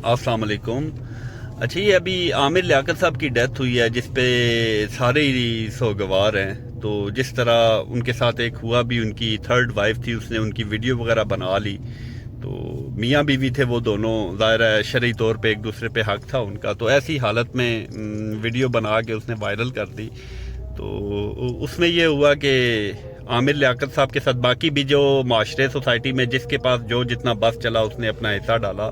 अस्सलाम वालेकुम। अच्छा, ये अभी आमिर लियाकत साहब की डेथ हुई है जिस पे सारे ही सोगवार हैं। तो जिस तरह उनके साथ एक हुआ भी, उनकी थर्ड वाइफ थी, उसने उनकी वीडियो वगैरह बना ली। तो मियाँ बीवी थे वो दोनों, ज़ाहिर है शरई तौर पे एक दूसरे पे हक था उनका। तो ऐसी हालत में वीडियो बना के उसने वायरल कर दी। तो उसमें ये हुआ कि आमिर लियाकत साहब के साथ बाकी भी जो माशरे सोसाइटी में जिसके पास जो जितना बस चला उसने अपना हिस्सा डाला।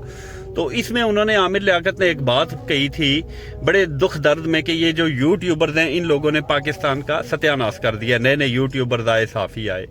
तो इसमें उन्होंने आमिर लियाकत ने एक बात कही थी बड़े दुख दर्द में कि ये जो यूट्यूबर्स हैं इन लोगों ने पाकिस्तान का सत्यानाश कर दिया। नए नए यूट्यूबर्स आए, साफ़ी आए।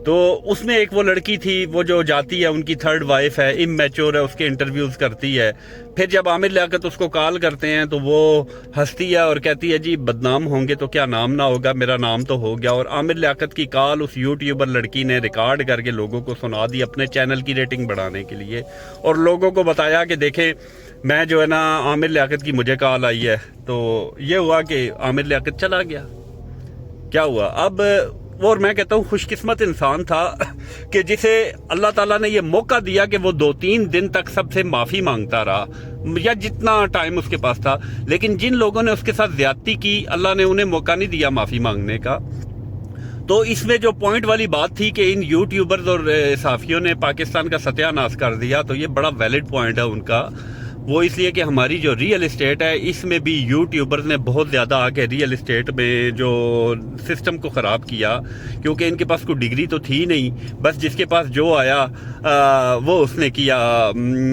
तो उसमें एक वो लड़की थी, वो जो जाती है, उनकी थर्ड वाइफ है, इमैच्योर है, उसके इंटरव्यूज़ करती है। फिर जब आमिर लियाकत उसको कॉल करते हैं तो वो हंसती है और कहती है जी बदनाम होंगे तो क्या नाम ना होगा, मेरा नाम तो हो गया। और आमिर लियाकत की कॉल उस यूट्यूबर लड़की ने रिकॉर्ड करके लोगों को सुना दी अपने चैनल की रेटिंग बढ़ाने के लिए, और लोगों को बताया कि देखें मैं जो है ना, आमिर लियाकत की मुझे कॉल आई है। तो ये हुआ कि आमिर लियाकत चला गया। क्या हुआ अब? और मैं कहता हूँ खुशकिस्मत इंसान था कि जिसे अल्लाह ताला ने ये मौका दिया कि वो 2-3 दिन तक सबसे माफ़ी मांगता रहा, या जितना टाइम उसके पास था। लेकिन जिन लोगों ने उसके साथ ज्यादती की, अल्लाह ने उन्हें मौका नहीं दिया माफ़ी मांगने का। तो इसमें जो पॉइंट वाली बात थी कि इन यूट्यूबर्स और साफियों ने पाकिस्तान का सत्यानाश कर दिया, तो ये बड़ा वैलिड पॉइंट है उनका। वो इसलिए कि हमारी जो रियल इस्टेट है इसमें भी यूट्यूबर्स ने बहुत ज़्यादा आके रियल इस्टेट में जो सिस्टम को ख़राब किया, क्योंकि इनके पास कोई डिग्री तो थी नहीं, बस जिसके पास जो आया वो उसने किया।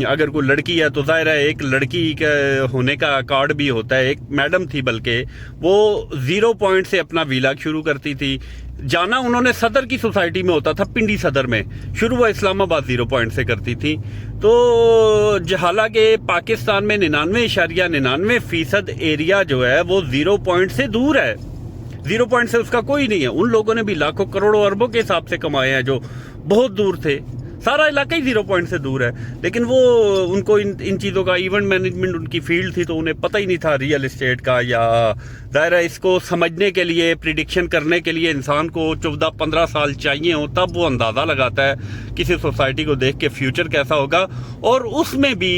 अगर कोई लड़की है तो ज़ाहिर है एक लड़की का होने का कार्ड भी होता है। एक मैडम थी बल्कि वो 0 पॉइंट से अपना व्लॉग शुरू करती थी। जाना उन्होंने सदर की सोसाइटी में होता था, पिंडी सदर में, शुरू वो इस्लामाबाद 0 पॉइंट से करती थी। तो हालांकि पाकिस्तान में 99.99% एरिया जो है वो 0 पॉइंट से दूर है। 0 पॉइंट से उसका कोई नहीं है। उन लोगों ने भी लाखों करोड़ों अरबों के हिसाब से कमाए हैं जो बहुत दूर थे। सारा इलाका ही 0 पॉइंट से दूर है, लेकिन वो उनको इन चीज़ों का, इवेंट मैनेजमेंट उनकी फील्ड थी, तो उन्हें पता ही नहीं था रियल इस्टेट का। या दायरा इसको समझने के लिए, प्रिडिक्शन करने के लिए इंसान को 14-15 साल चाहिए हो, तब वो अंदाज़ा लगाता है किसी सोसाइटी को देख के फ्यूचर कैसा होगा। और उसमें भी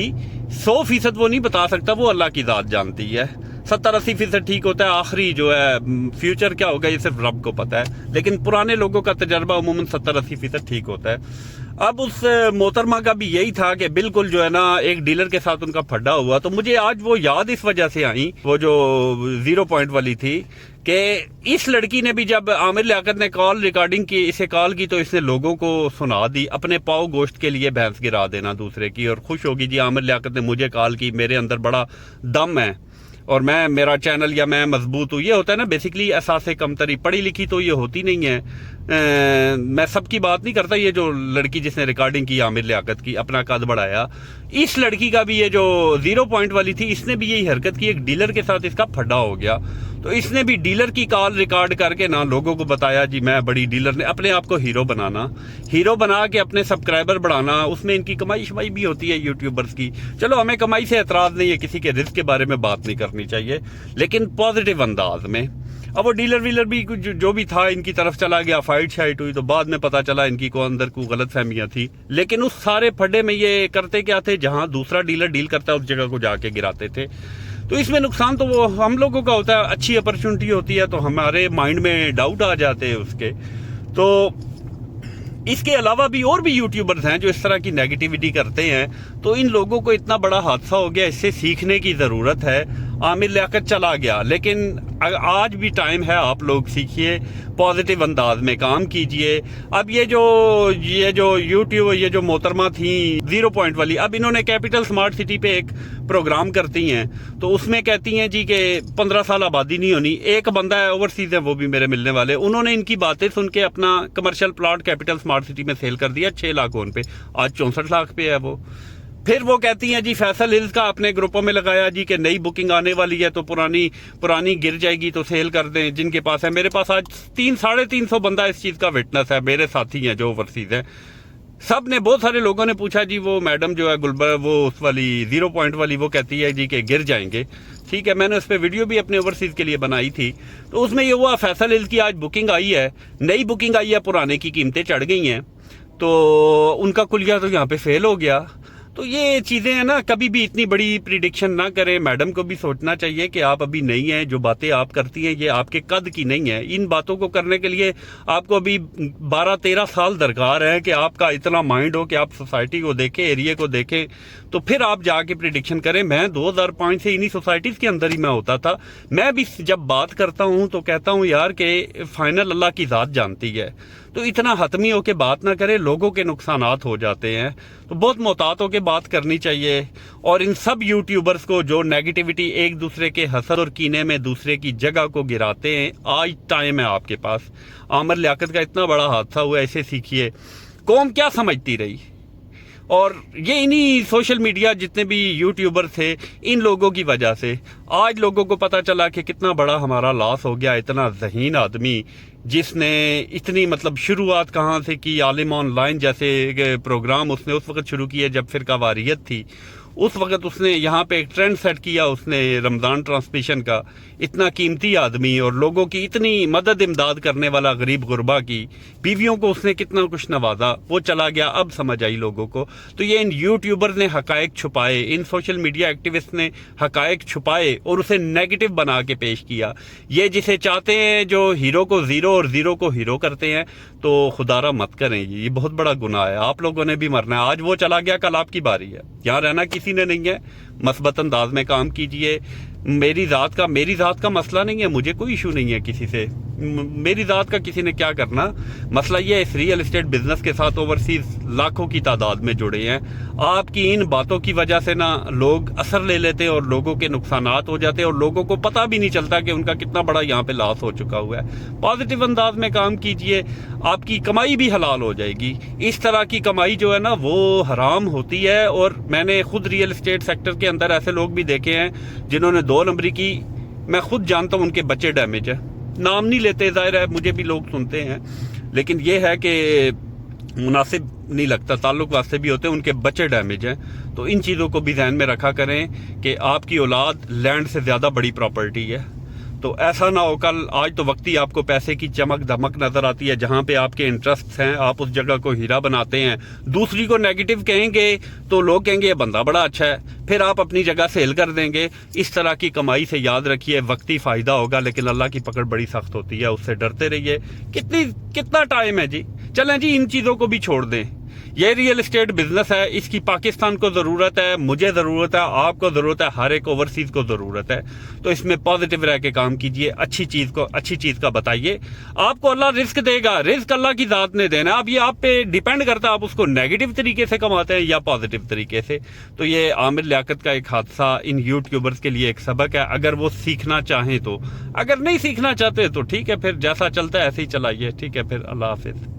100% वो नहीं बता सकता, वो अल्लाह की ज़ात जानती है। 70-80% ठीक होता है, आखिरी जो है फ्यूचर क्या होगा ये सिर्फ रब को पता है। लेकिन पुराने लोगों का तजर्बा अमूमन 70-80% ठीक होता है। अब उस मोहतरमा का भी यही था कि बिल्कुल जो है ना, एक डीलर के साथ उनका फड्डा हुआ। तो मुझे आज वो याद इस वजह से आई, वो जो 0 पॉइंट वाली थी, कि इस लड़की ने भी जब आमिर लियाकत ने कॉल रिकॉर्डिंग की, इसे कॉल की, तो इसने लोगों को सुना दी। अपने पाव गोश्त के लिए भैंस गिरा देना दूसरे की, और खुश होगी जी आमिर लियाकत ने मुझे कॉल की, मेरे अंदर बड़ा दम है और मेरा चैनल या मैं मजबूत हूँ। ये होता है ना बेसिकली एहसास कमतरी। पढ़ी लिखी तो ये होती नहीं है। मैं सबकी बात नहीं करता। ये जो लड़की जिसने रिकॉर्डिंग की आमिर लियाकत की, अपना कद बढ़ाया, इस लड़की का भी, ये जो 0 पॉइंट वाली थी, इसने भी यही हरकत की। एक डीलर के साथ इसका फड्डा हो गया, तो इसने भी डीलर की कॉल रिकॉर्ड करके ना लोगों को बताया जी मैं बड़ी डीलर ने, अपने आप को हीरो बनाना, हीरो बना के अपने सब्सक्राइबर बढ़ाना। उसमें इनकी कमाई शमाई भी होती है यूट्यूबर्स की। चलो हमें कमाई से एतराज़ नहीं है, किसी के रिस्क के बारे में बात नहीं करनी चाहिए, लेकिन पॉजिटिव अंदाज में। अब वो डीलर वीलर भी जो भी था इनकी तरफ चला गया, फाइट शाइट हुई, तो बाद में पता चला इनकी को अंदर को गलत फहमियाँ थी। लेकिन उस सारे फड्डे में ये करते क्या थे, जहाँ दूसरा डीलर डील करता है उस जगह को जाके गिराते थे। तो इसमें नुकसान तो वो हम लोगों का होता है। अच्छी अपॉर्चुनिटी होती है तो हमारे माइंड में डाउट आ जाते हैं उसके। तो इसके अलावा भी और भी यूट्यूबर्स हैं जो इस तरह की नेगेटिविटी करते हैं। तो इन लोगों को इतना बड़ा हादसा हो गया, इससे सीखने की ज़रूरत है। आमिर लियाकत चला गया, लेकिन आज भी टाइम है, आप लोग सीखिए, पॉजिटिव अंदाज में काम कीजिए। अब ये जो यूट्यूब, ये जो मोहतरमा थी 0 पॉइंट वाली, अब इन्होंने कैपिटल स्मार्ट सिटी पे एक प्रोग्राम करती हैं, तो उसमें कहती हैं जी कि 15 साल आबादी नहीं होनी। एक बंदा है ओवरसीज है, वो भी मेरे मिलने वाले, उन्होंने इनकी बातें सुन के अपना commercial plot capital smart city में सेल कर दिया 6 लाख पे, आज 64 लाख पे है वो। फिर वो कहती हैं जी फैसल हिल्स का अपने ग्रुपों में लगाया जी कि नई बुकिंग आने वाली है, तो पुरानी गिर जाएगी तो सेल कर दें जिनके पास है। मेरे पास आज 300-350 बंदा इस चीज़ का विटनेस है, मेरे साथी हैं जो ओवरसीज हैं। सब ने, बहुत सारे लोगों ने पूछा जी वो मैडम जो है गुलबर, वो उस वाली 0 पॉइंट वाली, वो कहती है जी कि गिर जाएंगे। ठीक है, मैंने उस पर वीडियो भी अपने ओवरसीज के लिए बनाई थी। तो उसमें ये हुआ, फैसल हिल्स की आज बुकिंग आई है, नई बुकिंग आई है, पुराने की कीमतें चढ़ गई हैं, तो उनका कुलिया तो यहाँ पे फेल हो गया। تو یہ چیزیں ہیں نا، کبھی بھی اتنی بڑی پریڈکشن نہ کریں. میڈم کو بھی سوچنا چاہیے کہ آپ ابھی نئی ہیں، جو باتیں آپ کرتی ہیں یہ آپ کے قد کی نہیں ہیں. ان باتوں کو کرنے کے لیے آپ کو ابھی 12-13 سال درکار ہے کہ آپ کا اتنا مائنڈ ہو کہ آپ سوسائٹی کو دیکھیں، ایریے کو دیکھیں، تو پھر آپ جا کے پریڈکشن کریں. میں 2005 سے انہی سوسائٹیز کے اندر ہی میں ہوتا تھا. میں بھی جب بات کرتا ہوں تو کہتا ہوں یار کہ فائنل اللہ کی ذات جانتی ہے. تو اتنا حتمی ہو کے بات نہ کرے، لوگوں کے نقصانات ہو جاتے ہیں. تو بہت محتاط ہو کے بات کرنی چاہیے. اور ان سب یوٹیوبرز کو جو نیگیٹیوٹی ایک دوسرے کے حسد اور کینے میں دوسرے کی جگہ کو گراتے ہیں، آج ٹائم ہے آپ کے پاس. عامر لیاقت کا اتنا بڑا حادثہ ہوا، ایسے سیکھیے قوم کیا سمجھتی رہی. اور یہ انہی سوشل میڈیا جتنے بھی یوٹیوبر تھے، ان لوگوں کی وجہ سے آج لوگوں کو پتہ چلا کہ کتنا بڑا ہمارا لاس ہو گیا. اتنا ذہین آدمی جس نے اتنی مطلب شروعات کہاں سے کی، عالم آن لائن جیسے پروگرام اس نے اس وقت شروع کیے جب فرقہ واریت تھی. اس وقت اس نے یہاں پہ ایک ٹرینڈ سیٹ کیا، اس نے رمضان ٹرانسمیشن کا. اتنا قیمتی آدمی اور لوگوں کی اتنی مدد امداد کرنے والا، غریب غربا کی بیویوں کو اس نے کتنا کچھ نوازا. وہ چلا گیا، اب سمجھ آئی لوگوں کو. تو یہ ان یوٹیوبر نے حقائق چھپائے، ان سوشل میڈیا ایکٹیوسٹ نے حقائق چھپائے اور اسے نیگیٹو بنا کے پیش کیا. یہ جسے چاہتے ہیں جو ہیرو کو زیرو اور زیرو کو ہیرو کرتے ہیں، تو خدا را مت کریں. یہ بہت بڑا گناہ ہے. آپ لوگوں نے بھی مرنا ہے. آج وہ چلا گیا، کل آپ کی باری ہے. یہاں رہنا کسی نے نہیں ہے. مثبت انداز میں کام کیجئے. میری ذات کا مسئلہ نہیں ہے، مجھے کوئی ایشو نہیں ہے کسی سے. میری ذات کا کسی نے کیا کرنا. مسئلہ یہ ہے اس ریئل اسٹیٹ بزنس کے ساتھ اوورسیز لاکھوں کی تعداد میں جڑے ہیں. آپ کی ان باتوں کی وجہ سے نا لوگ اثر لے لیتے ہیں اور لوگوں کے نقصانات ہو جاتے ہیں اور لوگوں کو پتہ بھی نہیں چلتا کہ ان کا کتنا بڑا یہاں پہ لاس ہو چکا ہوا ہے. پازیٹیو انداز میں کام کیجئے، آپ کی کمائی بھی حلال ہو جائے گی. اس طرح کی کمائی جو ہے نا وہ حرام ہوتی ہے. اور میں نے خود ریئل اسٹیٹ سیکٹر کے اندر ایسے لوگ بھی دیکھے ہیں جنہوں نے 2 نمبری کی. میں خود جانتا ہوں ان کے بچے ڈیمیج ہیں. نام نہیں لیتے، ظاہر ہے مجھے بھی لوگ سنتے ہیں، لیکن یہ ہے کہ مناسب نہیں لگتا. تعلق واسطے بھی ہوتے ہیں، ان کے بچے ڈیمیج ہیں. تو ان چیزوں کو بھی ذہن میں رکھا کریں کہ آپ کی اولاد لینڈ سے زیادہ بڑی پراپرٹی ہے. تو ایسا نہ ہو کل. آج تو وقتی آپ کو پیسے کی چمک دھمک نظر آتی ہے، جہاں پہ آپ کے انٹرسٹ ہیں آپ اس جگہ کو ہیرا بناتے ہیں. دوسری کو نیگیٹو کہیں گے تو لوگ کہیں گے یہ بندہ بڑا اچھا ہے، پھر آپ اپنی جگہ سیل کر دیں گے. اس طرح کی کمائی سے یاد رکھیے وقتی فائدہ ہوگا، لیکن اللہ کی پکڑ بڑی سخت ہوتی ہے، اس سے ڈرتے رہیے. کتنا ٹائم ہے جی. چلیں جی ان چیزوں کو بھی چھوڑ دیں. یہ ریئل اسٹیٹ بزنس ہے، اس کی پاکستان کو ضرورت ہے، مجھے ضرورت ہے، آپ کو ضرورت ہے، ہر ایک اوورسیز کو ضرورت ہے. تو اس میں پازیٹیو رہ کے کام کیجئے. اچھی چیز کا بتائیے. آپ کو اللہ رزق دے گا، رزق اللہ کی ذات نے دینا. اب یہ آپ پہ ڈیپینڈ کرتا ہے آپ اس کو نیگیٹو طریقے سے کماتے ہیں یا پازیٹیو طریقے سے. تو یہ عامر لیاقت کا ایک حادثہ ان یوٹیوبرز کے لیے ایک سبق ہے، اگر وہ سیکھنا چاہیں تو. اگر نہیں سیکھنا چاہتے تو ٹھیک ہے، پھر جیسا چلتا ہے ایسے ہی چلائیے. ٹھیک ہے، پھر اللہ حافظ.